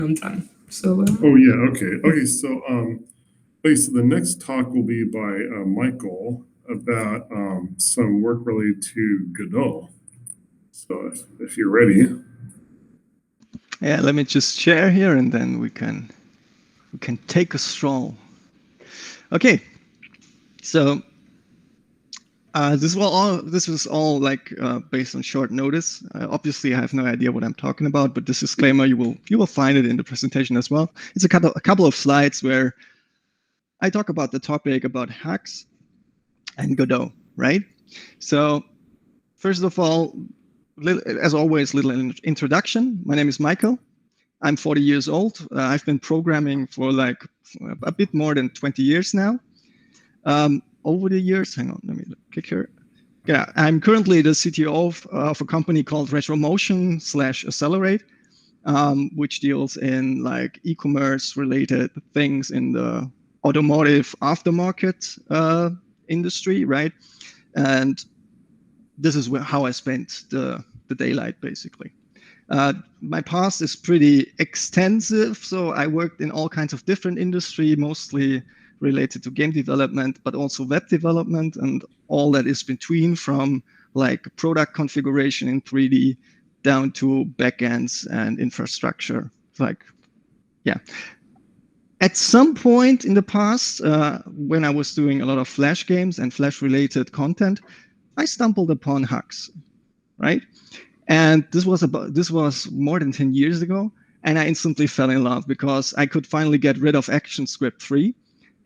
I'm done. So, Oh yeah, okay, okay. So the next talk will be by Michael about some work related to Godot. So if you're ready, Yeah, let me just share here, and then we can take a stroll. Okay, so this was all like based on short notice. Obviously, I have no idea what I'm talking about, but this disclaimer you will find it in the presentation as well. It's a couple of slides where I talk about the topic about Haxe and Godot, right? So first of all, as always, little introduction. My name is Michael. I'm 40 years old. I've been programming for like a bit more than 20 years now. Over the years, hang on, let me click here. Yeah, I'm currently the CTO of a company called RetroMotion/Accelerate, which deals in like e-commerce related things in the automotive aftermarket industry, right? And this is how I spent the daylight, basically. My past is pretty extensive, so I worked in all kinds of different industry, mostly related to game development, but also web development and all that is between, from like product configuration in 3D down to backends and infrastructure. Like, yeah. At some point in the past, when I was doing a lot of Flash games and Flash-related content, I stumbled upon Haxe, right? And this was more than 10 years ago, and I instantly fell in love because I could finally get rid of ActionScript 3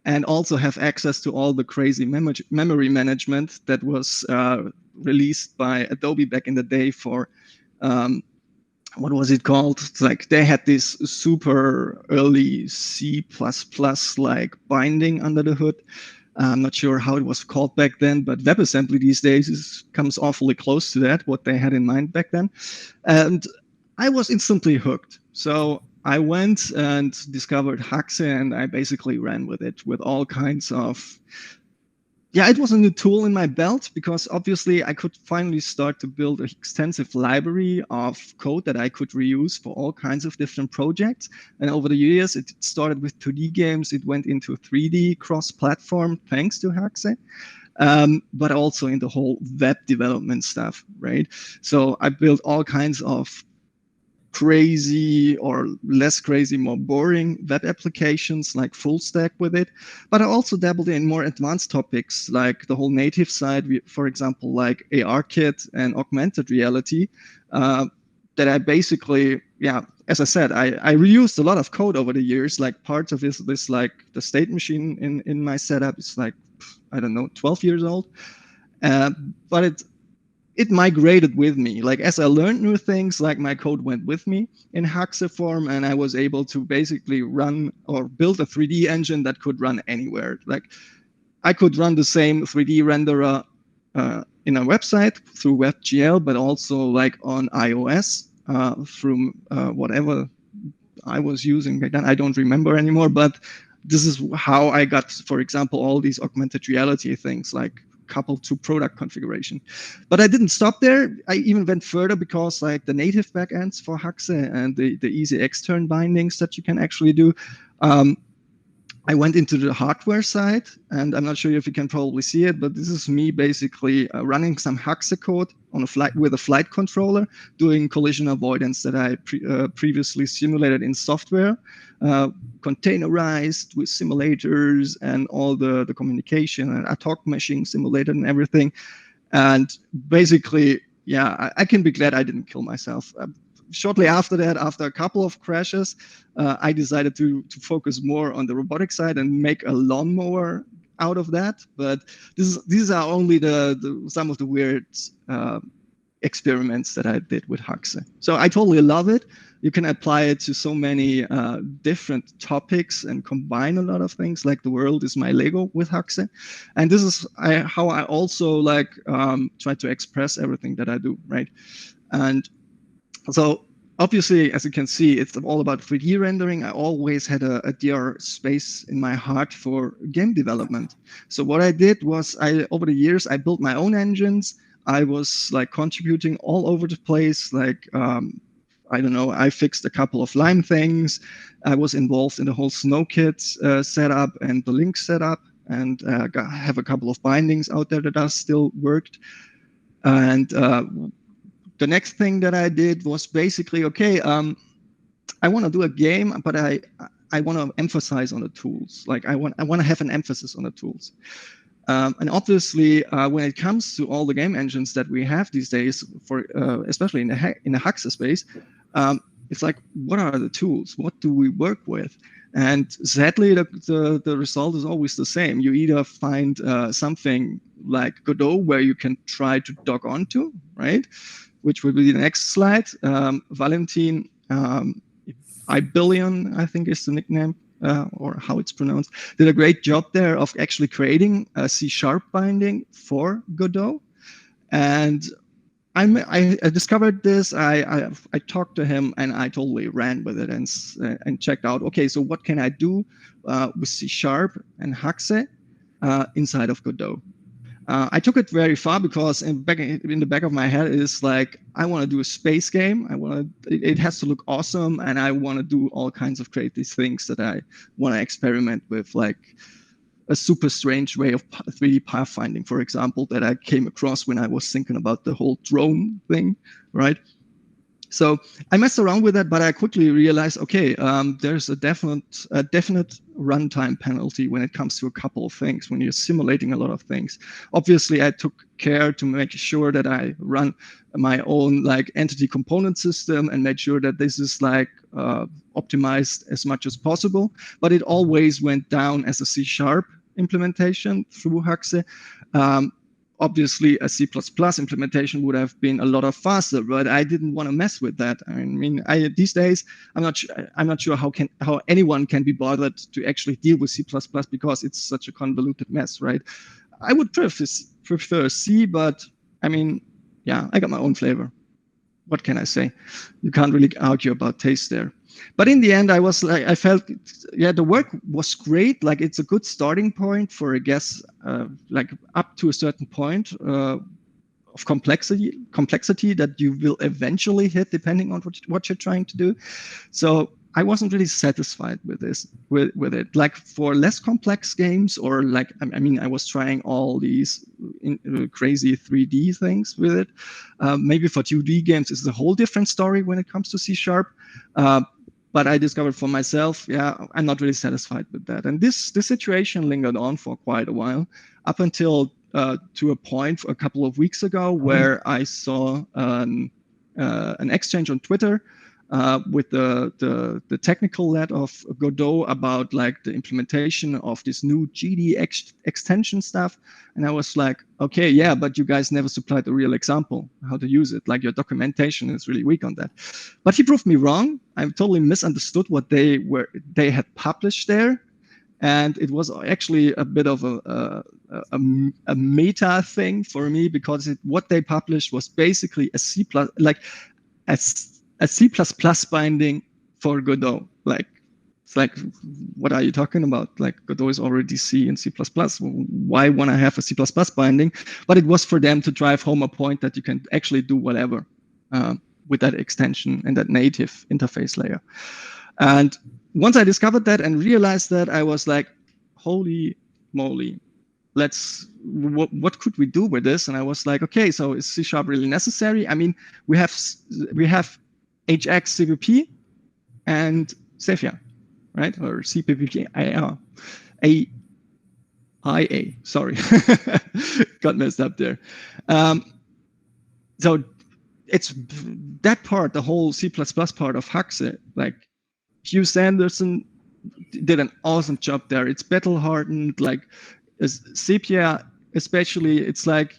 and also have access to all the crazy memory management that was released by Adobe back in the day for what was it called? It's like they had this super early C++ like binding under the hood. I'm not sure how it was called back then, but WebAssembly these days comes awfully close to that, what they had in mind back then. And I was instantly hooked. So I went and discovered Haxe, and I basically ran with it with all kinds of, yeah, it was a new tool in my belt because obviously I could finally start to build an extensive library of code that I could reuse for all kinds of different projects. And over the years, it started with 2D games. It went into 3D cross-platform thanks to Haxe, but also in the whole web development stuff, right? So I built all kinds of crazy or less crazy, more boring web applications like full stack with it. But I also dabbled in more advanced topics like the whole native side, for example, like ARKit and augmented reality, that I basically, yeah, as I said, I reused a lot of code over the years. Like part of this like the state machine in my setup is like, I don't know, 12 years old. But it migrated with me. Like as I learned new things, like my code went with me in Haxe form, and I was able to basically run or build a 3D engine that could run anywhere. Like I could run the same 3D renderer in a website through WebGL, but also like on iOS through whatever I was using back then. I don't remember anymore, but this is how I got, for example, all these augmented reality things like coupled to product configuration. But I didn't stop there. I even went further because like the native backends for Haxe and the easy extern bindings that you can actually do, I went into the hardware side, and I'm not sure if you can probably see it, but this is me basically running some Haxe code on a flight with a flight controller, doing collision avoidance that I previously simulated in software, containerized with simulators and all the communication and ad hoc meshing simulated and everything. And basically, yeah, I can be glad I didn't kill myself. Shortly after that, after a couple of crashes, I decided to focus more on the robotic side and make a lawnmower out of that. But these are only some of the weird experiments that I did with Haxe. So I totally love it. You can apply it to so many different topics and combine a lot of things. Like the world is my Lego with Haxe, and this is how I also like try to express everything that I do, right? And so obviously, as you can see, it's all about 3D rendering. I always had a dear space in my heart for game development. So what I did was over the years, I built my own engines. I was like contributing all over the place, like I don't know, I fixed a couple of Lime things. I was involved in the whole SnowKit setup and the link setup, and have a couple of bindings out there that are still worked. And the next thing that I did was basically, okay, I want to do a game, but I want to emphasize on the tools. Like I want to have an emphasis on the tools. And obviously, when it comes to all the game engines that we have these days, for especially in the Haxe space, it's like, what are the tools? What do we work with? And sadly, the result is always the same. You either find something like Godot where you can try to dock onto, right? Which will be the next slide. Valentin Ibillion, I think is the nickname, or how it's pronounced, did a great job there of actually creating a C# binding for Godot. And I discovered this. I talked to him, and I totally ran with it and checked out, okay, so what can I do with C# and Haxe inside of Godot? I took it very far because in the back of my head is like, I want to do a space game. It has to look awesome, and I want to do all kinds of creative things that I want to experiment with, like a super strange way of 3D pathfinding, for example, that I came across when I was thinking about the whole drone thing, right? So I messed around with that, but I quickly realized, okay, there's a definite runtime penalty when it comes to a couple of things, when you're simulating a lot of things. Obviously, I took care to make sure that I run my own like entity component system and made sure that this is like optimized as much as possible. But it always went down as a C# implementation through Haxe. Obviously, a C++ implementation would have been a lot faster, but I didn't want to mess with that. I mean, these days I'm not sure how anyone can be bothered to actually deal with C++ because it's such a convoluted mess, right? I would prefer C, but I mean, yeah, I got my own flavor. What can I say? You can't really argue about taste there. But in the end, I felt, yeah, the work was great. Like it's a good starting point for, I guess, like up to a certain point of complexity that you will eventually hit depending on what you're trying to do. So I wasn't really satisfied with this, with it. Like for less complex games, or like, I mean, I was trying all these crazy 3D things with it. Maybe for 2D games, it's a whole different story when it comes to C#. But I discovered for myself, yeah, I'm not really satisfied with that. And this situation lingered on for quite a while, up until to a point a couple of weeks ago where I saw an exchange on Twitter with the technical lead of Godot about like the implementation of this new GD extension stuff. And I was like, okay, yeah, but you guys never supplied a real example how to use it. Like your documentation is really weak on that. But he proved me wrong. I totally misunderstood what they had published there. And it was actually a bit of a meta thing for me, because what they published was basically a C++, like a C++ binding for Godot. Like, it's like, what are you talking about? Like, Godot is already C and C++. Why want to have a C++ binding? But it was for them to drive home a point that you can actually do whatever with that extension and that native interface layer. And once I discovered that and realized that, I was like, holy moly, what could we do with this? And I was like, okay, so is C# really necessary? I mean, we have HX CPP and Cephia, right? Or CPP IA, sorry, got messed up there. So it's that part, the whole C++ part of Haxe, like Hugh Sanderson did an awesome job there. It's battle hardened, like Sepia especially. It's like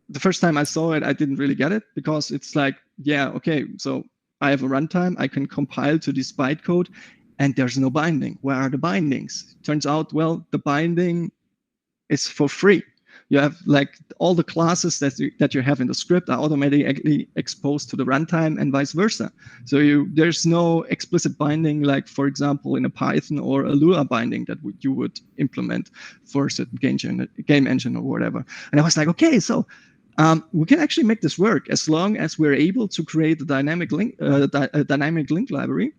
the first time I saw it, I didn't really get it, because it's like, yeah, okay, so I have a runtime, I can compile to this bytecode, and there's no binding. Where are the bindings? Turns out, well, the binding is for free. You have like all the classes that you have in the script are automatically exposed to the runtime and vice versa. So there's no explicit binding, like for example in a Python or a Lua binding that you would implement for a certain game engine or whatever. And I was like, okay, so We can actually make this work as long as we're able to create a dynamic link library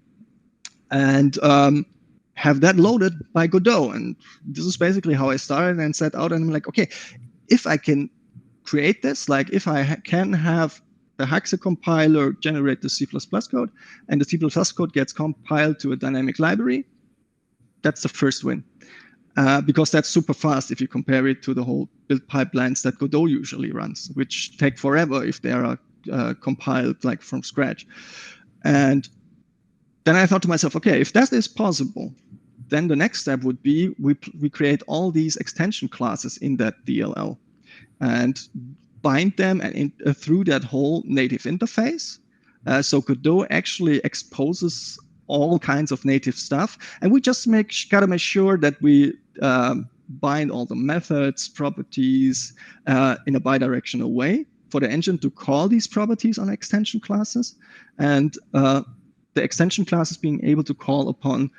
and have that loaded by Godot. And this is basically how I started and set out. And I'm like, okay, if I can create this, like if I can have the Haxe compiler generate the C++ code, and the C++ code gets compiled to a dynamic library, that's the first win. Because that's super fast if you compare it to the whole build pipelines that Godot usually runs, which take forever if they are compiled like from scratch. And then I thought to myself, okay, if that is possible, then the next step would be we create all these extension classes in that DLL and bind them and through that whole native interface. So Godot actually exposes all kinds of native stuff, and we just gotta make sure that we bind all the methods, properties in a bidirectional way for the engine to call these properties on extension classes, and the extension classes being able to call upon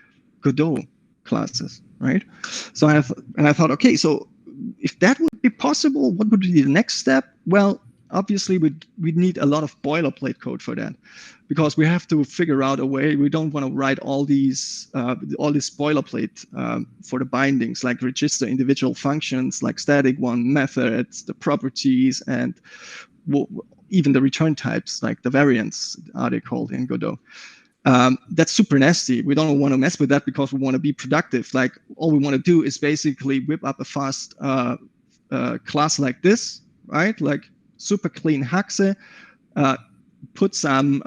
Godot classes, right? So I thought, okay, so if that would be possible, what would be the next step? Well, obviously we'd need a lot of boilerplate code for that, because we have to figure out a way. We don't want to write all this boilerplate for the bindings, like register individual functions, like static one, methods, the properties, and even the return types, like the variants are they called in Godot. That's super nasty. We don't want to mess with that because we want to be productive. Like all we want to do is basically whip up a fast class like this, right? Like super clean Haxe, put some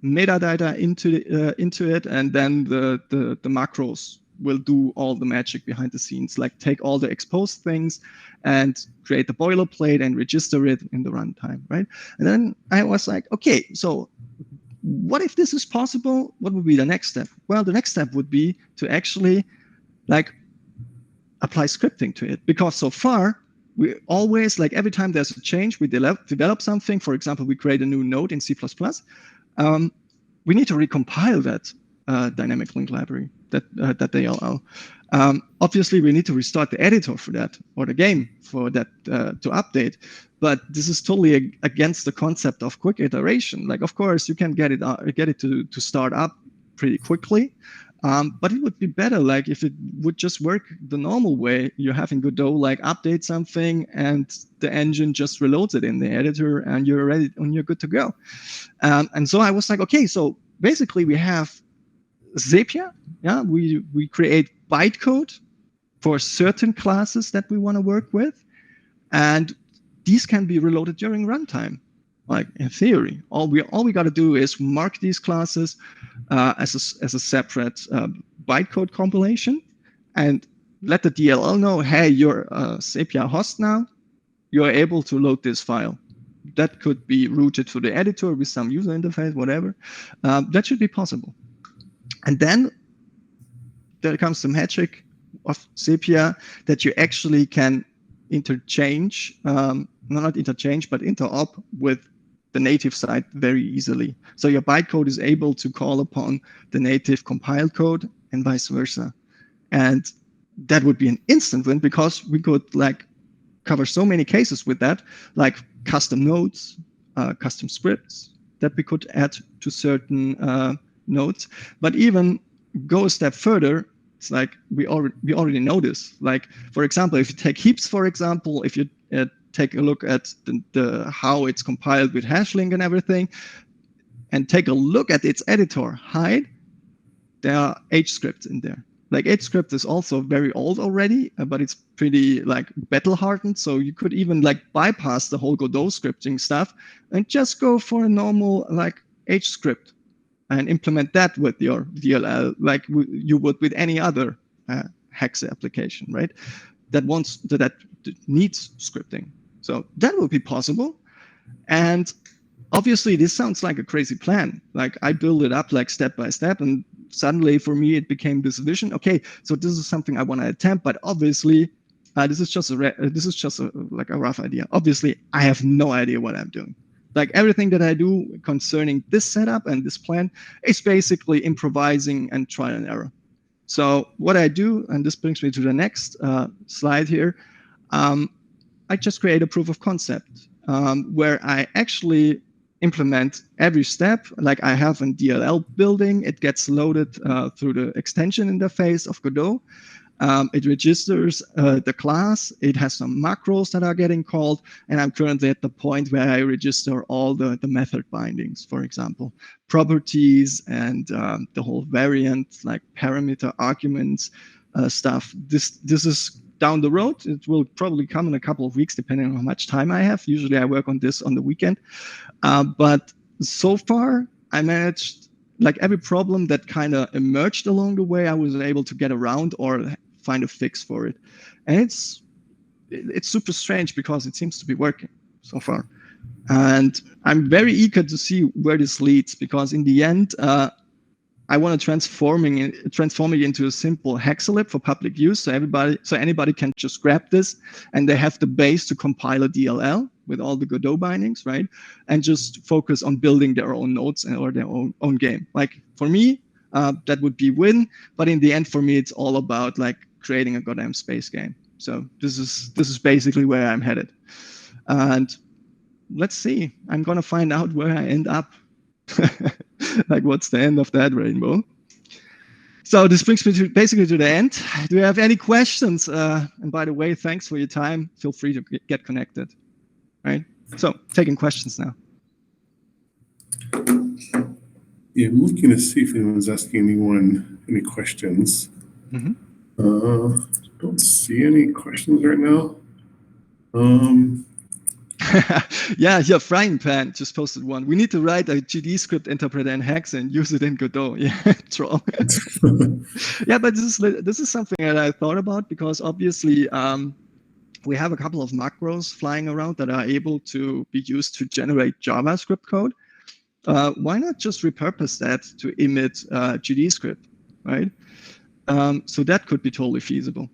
metadata into it, and then the macros will do all the magic behind the scenes, like take all the exposed things and create the boilerplate and register it in the runtime, right? And then I was like, okay, so what if this is possible? What would be the next step? Well, the next step would be to actually like apply scripting to it, because so far we always, like every time there's a change, we develop something. For example, we create a new node in C++. We need to recompile that dynamic link library that they allow. Obviously, we need to restart the editor for that, or the game for that to update. But this is totally against the concept of quick iteration. Like, of course, you can get it to start up pretty quickly. But it would be better, like if it would just work the normal way you have in Godot, like update something and the engine just reloads it in the editor and you're ready and you're good to go. And so I was like, okay, so basically we have Zapier. Yeah, we create bytecode for certain classes that we want to work with, and these can be reloaded during runtime. Like in theory, all we got to do is mark these classes as a separate bytecode compilation, and let the DLL know, hey, you're a Zapier host now. You're able to load this file. That could be routed to the editor with some user interface, whatever. That should be possible. And then there comes the magic of Zapier, that you actually can interchange, not interchange, but interop with the native side very easily. So your bytecode is able to call upon the native compiled code and vice versa. And that would be an instant win, because we could like cover so many cases with that, like custom nodes, custom scripts that we could add to certain nodes. But even go a step further, it's like we already know this. Like, for example, if you take heaps, for example, if you take a look at the how it's compiled with hashlink and everything, and take a look at its editor, hide, there are H scripts in there. Like H script is also very old already, but it's pretty like battle hardened. So you could even like bypass the whole Godot scripting stuff and just go for a normal like H script and implement that with your DLL like you would with any other Haxe application, right? That needs scripting. So that will be possible. And obviously this sounds like a crazy plan. Like I build it up like step by step, and suddenly for me it became this vision. Okay, so this is something I want to attempt, but obviously this is just like a rough idea. Obviously I have no idea what I'm doing. Like everything that I do concerning this setup and this plan is basically improvising and trial and error. So what I do, and this brings me to the next slide here, I just create a proof of concept. where I actually implement every step. Like I have a DLL building, it gets loaded through the extension interface of Godot. It registers the class, it has some macros that are getting called, and I'm currently at the point where I register all the method bindings, for example, properties and the whole variant, like parameter arguments stuff. This is down the road. It will probably come in a couple of weeks, depending on how much time I have. Usually I work on this on the weekend. But so far, I managed, like every problem that kind of emerged along the way, I was able to get around or find a fix for it. And it's super strange because it seems to be working so far. And I'm very eager to see where this leads, because in the end, I want to transform it into a simple HaxeLib for public use, so anybody can just grab this and they have the base to compile a DLL with all the Godot bindings, right? And just focus on building their own nodes or their own game. Like for me, that would be win, but in the end, for me, it's all about like creating a goddamn space game. So this is basically where I'm headed, and let's see. I'm gonna find out where I end up. Like what's the end of that rainbow? So this brings me basically to the end. Do you have any questions? And by the way, thanks for your time. Feel free to get connected. Right. So taking questions now. Yeah, I'm looking to see if anyone's asking anyone any questions. Don't see any questions right now. Yeah, Frying Pan just posted one. We need to write a GD script interpreter in Haxe and use it in Godot. Yeah, troll. Yeah, but this is something that I thought about, because obviously we have a couple of macros flying around that are able to be used to generate JavaScript code. Why not just repurpose that to emit GD script, right? So that could be totally feasible.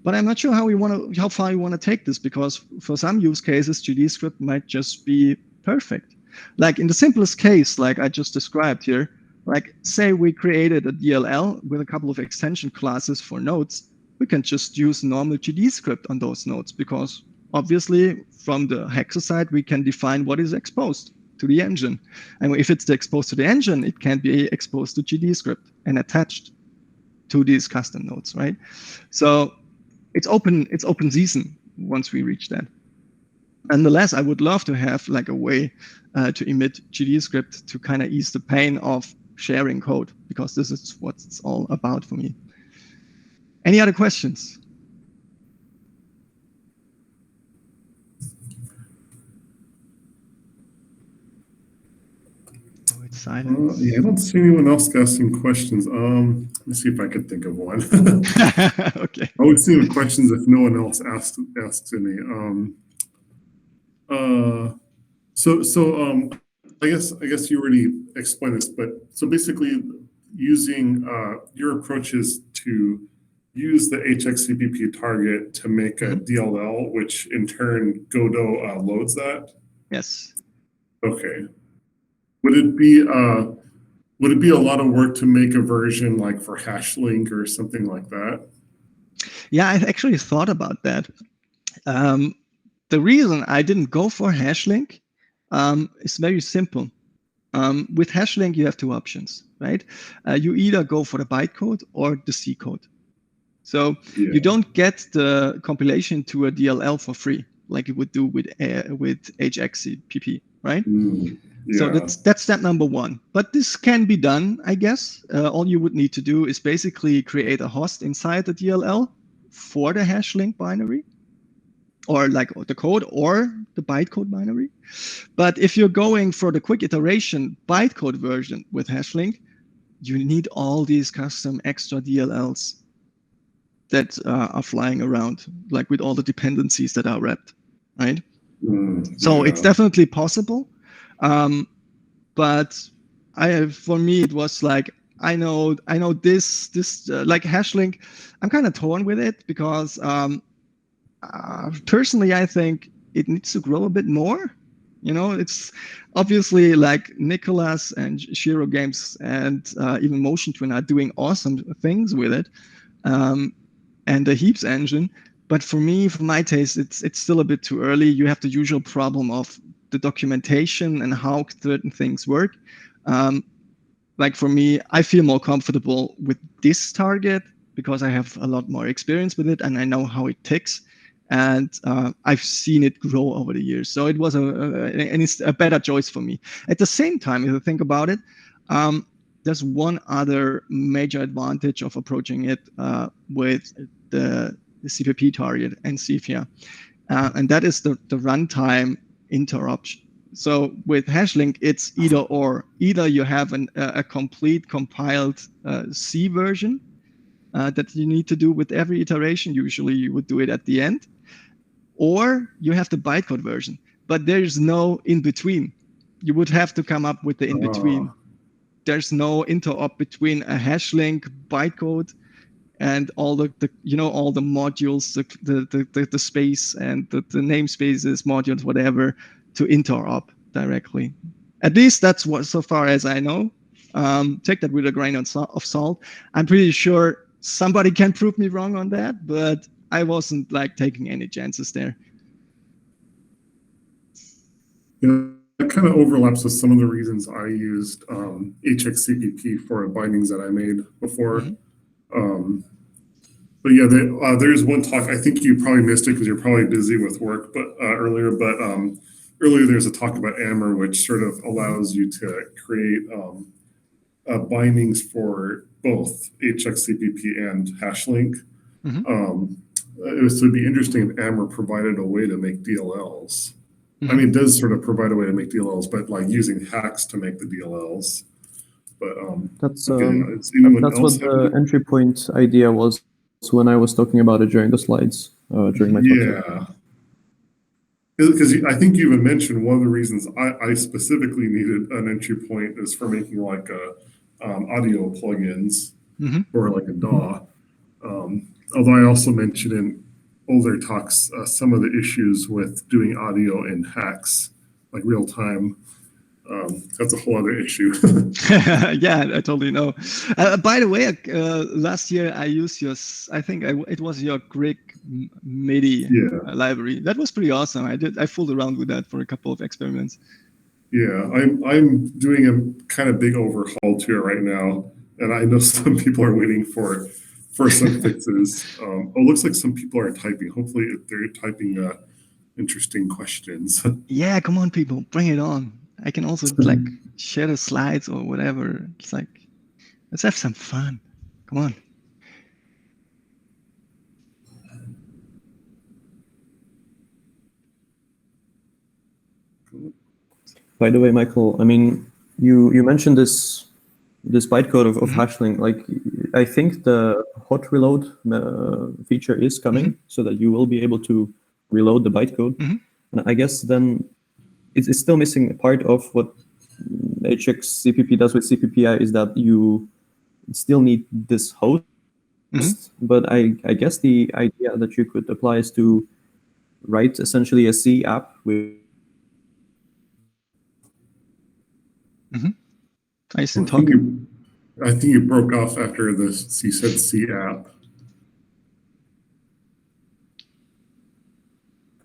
But I'm not sure how far you want to take this, because for some use cases, GD script might just be perfect. Like in the simplest case, like I just described here, like say we created a DLL with a couple of extension classes for nodes, we can just use normal GD script on those nodes, because obviously from the Haxe side, we can define what is exposed to the engine. And if it's exposed to the engine, it can be exposed to GD script and attached to these custom nodes, right? So it's open season once we reach that. Nonetheless, I would love to have like a way to emit GD script to kind of ease the pain of sharing code, because this is what it's all about for me. Any other questions? Oh, it's silent. Yeah, I don't see anyone else asking questions. Let me see if I could think of one. Okay. I would see the questions if no one else asks any. I guess you already explained this, but so basically using your approach is to use the HaxeCPP target to make a DLL, which in turn Godot loads that? Yes. Okay. Would it be a lot of work to make a version like for HashLink or something like that? Yeah, I actually thought about that. The reason I didn't go for HashLink is very simple. With HashLink, you have two options, right? You either go for the bytecode or the C code. So you don't get the compilation to a DLL for free, like you would do with HaxePP, right? Yeah. So that's step number one. But this can be done, I guess. All you would need to do is basically create a host inside the DLL for the HashLink binary, or like the code or the bytecode binary. But if you're going for the quick iteration bytecode version with HashLink, you need all these custom extra DLLs that are flying around, like with all the dependencies that are wrapped, right? So it's definitely possible. But for me, it was like, I know this like HashLink, I'm kind of torn with it, because personally, I think it needs to grow a bit more. You know, it's obviously like Nicholas and Shiro Games and even Motion Twin are doing awesome things with it, and the Heaps engine. But for me, for my taste, it's still a bit too early. You have the usual problem of the documentation and how certain things work. Like for me, I feel more comfortable with this target because I have a lot more experience with it and I know how it ticks. And I've seen it grow over the years. So it was a better choice for me. At the same time, if you think about it, there's one other major advantage of approaching it with the CPP target and CFIA. And that is the runtime interruption. So with HashLink, it's either or. Either you have a complete compiled C version that you need to do with every iteration. Usually you would do it at the end. Or you have the bytecode version. But there's no in-between. You would have to come up with the in-between. There's no interop between a HashLink bytecode and all the all the modules, the space and the namespaces, modules, whatever, to interop directly. At least that's what, so far as I know. Take that with a grain of salt. I'm pretty sure somebody can prove me wrong on that, but I wasn't like taking any chances there. That kind of overlaps with some of the reasons I used HxCPP for bindings that I made before. But yeah, there's one talk. I think you probably missed it because you're probably busy with work. But earlier there's a talk about AMR, which sort of allows you to create bindings for both HxCPP and HashLink. It'd be interesting if AMR provided a way to make DLLs. I mean, it does sort of provide a way to make DLLs, but like using Haxe to make the DLLs. But that's what the entry point idea was when I was talking about it during the slides during my talk. Yeah, because I think you even mentioned one of the reasons I specifically needed an entry point is for making like audio plugins or like a DAW. Although I also mentioned in older talks some of the issues with doing audio in Haxe, like real time. That's a whole other issue. Yeah, I totally know. By the way, last year I used it was your Grig MIDI library. That was pretty awesome. I fooled around with that for a couple of experiments. Yeah, I'm doing a kind of big overhaul to it right now, and I know some people are waiting for some fixes. It looks like some people are typing. Hopefully, they're typing interesting questions. Yeah, come on, people, bring it on. I can also like share the slides or whatever. It's like, let's have some fun. Come on. By the way, Michael, I mean, you mentioned this bytecode of HashLink. Like, I think the hot reload feature is coming so that you will be able to reload the bytecode. And I guess then it's still missing a part of what HxCPP does with CPPI is that you still need this host. But I guess the idea that you could apply is to write essentially a C app with. I still talking. I think you broke off after this. You said C app.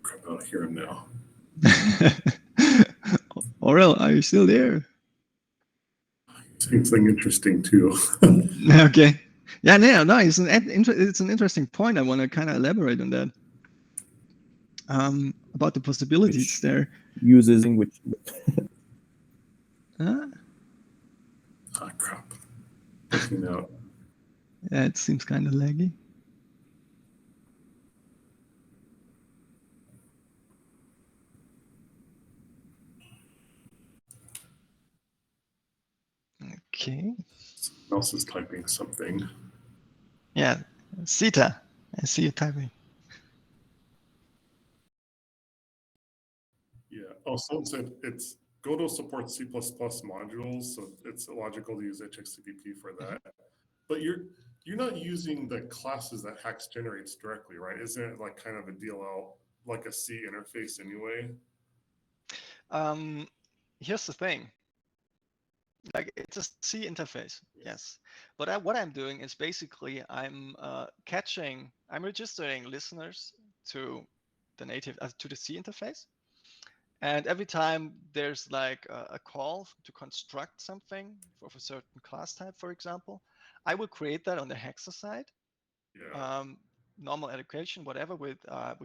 I don't hear him now. Aurel, are you still there? Saying something interesting too. Okay. Yeah, no, it's an interesting point. I want to kind of elaborate on that. About the possibilities there. Uses language. Crap. Looking out. Yeah, it seems kind of laggy. Okay. Someone else is typing something. Yeah, Sita, I see you typing. Yeah. Oh, someone said it's Godot supports C++ modules, so it's logical to use HxCPP for that. But you're not using the classes that Haxe generates directly, right? Isn't it like kind of a DLL, like a C interface anyway? Here's the thing. Like it's a C interface, yes. But what I'm doing is basically I'm registering listeners to the native to the C interface, and every time there's like a call to construct something of a certain class type, for example, I will create that on the Haxe side. Yeah. Normal education, whatever, with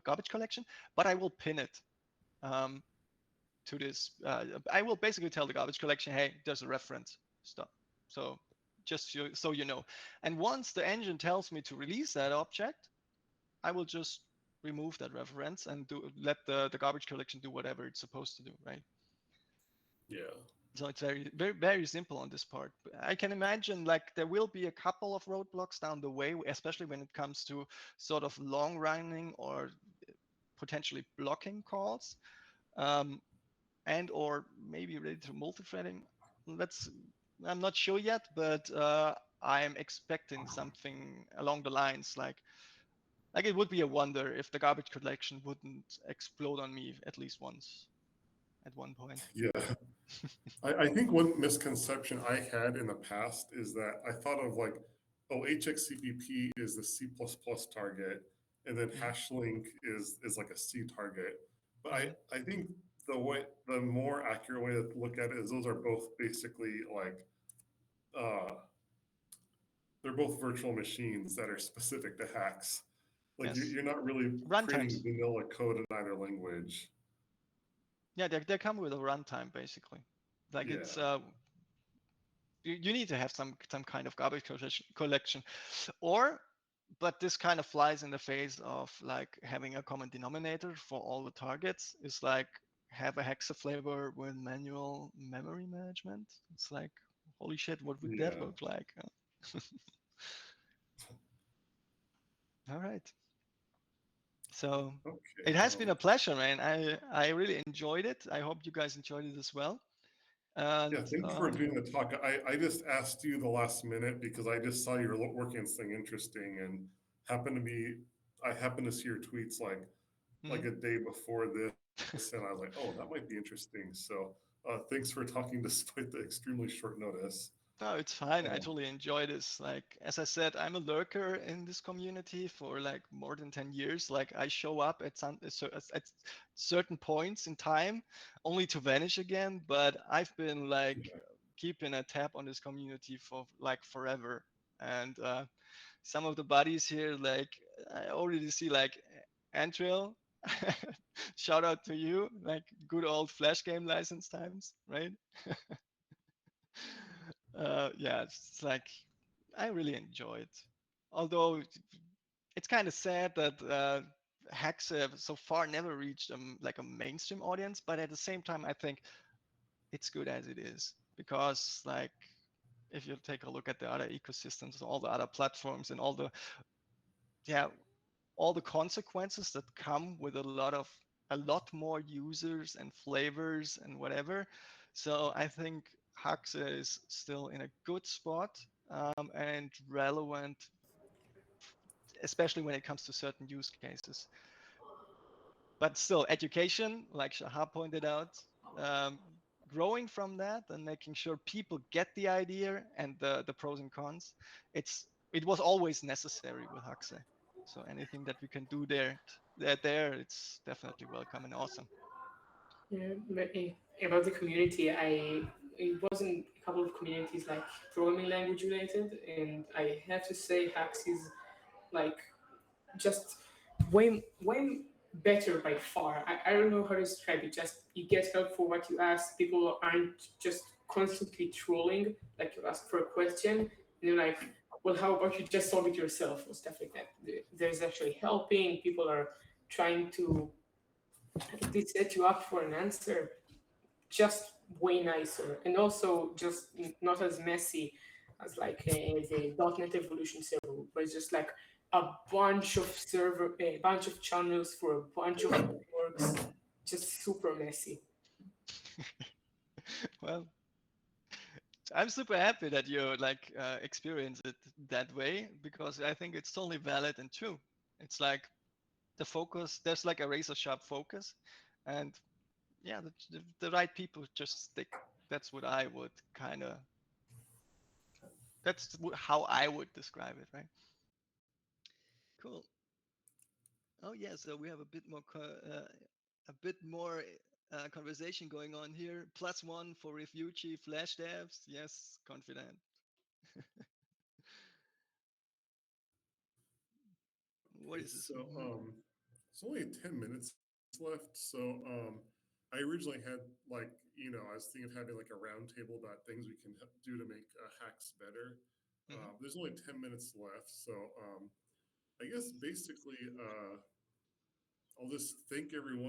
garbage collection, but I will pin it to this. I will basically tell the garbage collection, hey, there's a reference. Stop. So just so you know. And once the engine tells me to release that object, I will just remove that reference and let the garbage collection do whatever it's supposed to do, right? Yeah. So it's very simple on this part. I can imagine like there will be a couple of roadblocks down the way, especially when it comes to sort of long running or potentially blocking calls, and or maybe related to multi-threading. I'm not sure yet, but I'm expecting something along the lines like it would be a wonder if the garbage collection wouldn't explode on me at least once at one point. Yeah. I think one misconception I had in the past is that I thought of like, oh, HXCPP is the C++ target, and then hashlink is like a C target. But I think the more accurate way to look at it is those are both basically like they're both virtual machines that are specific to Haxe. Like Yes. you're not really creating Runtimes. vanilla code in either language. Yeah, they come with a runtime basically. Like Yeah. it's you need to have some kind of garbage collection, but this kind of flies in the face of like having a common denominator for all the targets. Is like have a Haxe flavor with manual memory management. It's like, holy shit, what would that Yeah. look like? All right. So Okay. it has been a pleasure, man. I really enjoyed it. I hope you guys enjoyed it as well. And Yeah, thanks for doing the talk. I just asked you the last minute because I just saw you were working on something interesting and I happened to see your tweets like a day before this, and I was like, oh, that might be interesting. So thanks for talking despite the extremely short notice. No, it's fine. I totally enjoy this. Like, as I said, I'm a lurker in this community for like more than 10 years. Like, I show up at certain points in time only to vanish again. But I've been like keeping a tab on this community for like forever. And some of the buddies here, like, I already see like Antriel. Shout out to you, like good old Flash game license times, right? Yeah, it's like I really enjoy it. Although it's kind of sad that hacks have so far never reached like a mainstream audience, but at the same time, I think it's good as it is because like if you take a look at the other ecosystems, all the other platforms, and all the consequences that come with a lot more users and flavors and whatever. So I think Haxe is still in a good spot and relevant, especially when it comes to certain use cases. But still, education, like Shahar pointed out, growing from that and making sure people get the idea and the pros and cons, it was always necessary with Haxe. So anything that we can do there, it's definitely welcome and awesome. Yeah, but about the community, it wasn't a couple of communities like programming language related, and I have to say Haxe is like just way better by far. I don't know how to describe it. Just you get help for what you ask. People aren't just constantly trolling. Like you ask for a question, and you're like, well, how about you just solve it yourself or stuff like that. There's actually helping. People are trying to they set you up for an answer. Just way nicer, and also just not as messy as like the .NET Evolution server, but it's just like a bunch of channels for a bunch of networks, just super messy. Well, I'm super happy that you like experience it that way because I think it's totally valid and true. It's like the focus, there's like a razor sharp focus, and yeah, the right people just stick. That's what I would kind of That's how I would describe it, right? Cool. Oh yeah, so we have a bit more conversation going on here. +1 for refugee Flash devs. Yes, confident. What is this? So it's only 10 minutes left. So I originally had like, I was thinking of having like a roundtable about things we can do to make Haxe better. There's only 10 minutes left. So I guess basically I'll just thank everyone